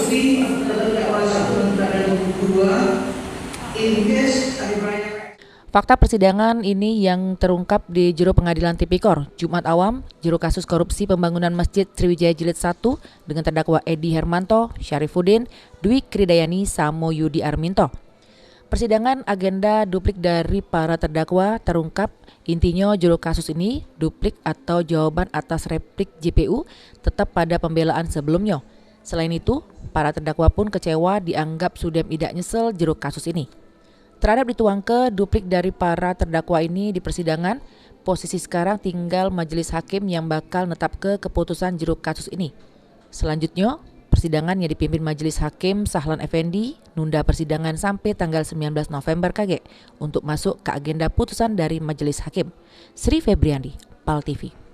bukti terdakwa 1 dan 2 in case Fakta persidangan ini yang terungkap di Juru Pengadilan Tipikor, Jumat Awam, Juru Kasus Korupsi Pembangunan Masjid Sriwijaya Jilid 1 dengan terdakwa Edi Hermanto, Syarifuddin, Dwi Kridayani, Samo Yudi Arminto. Persidangan agenda duplik dari para terdakwa terungkap, intinya juru kasus ini duplik atau jawaban atas replik JPU tetap pada pembelaan sebelumnya. Selain itu, para terdakwa pun kecewa dianggap sudah tidak nyesel juru kasus ini. Terhadap dituang ke duplik dari para terdakwa ini di persidangan, posisi sekarang tinggal majelis hakim yang bakal netap ke keputusan juru kasus ini. Selanjutnya, persidangan yang dipimpin Majelis Hakim Sahlan Effendi nunda persidangan sampai tanggal 19 November KG untuk masuk ke agenda putusan dari Majelis Hakim. Sri Febriandi, PAL TV.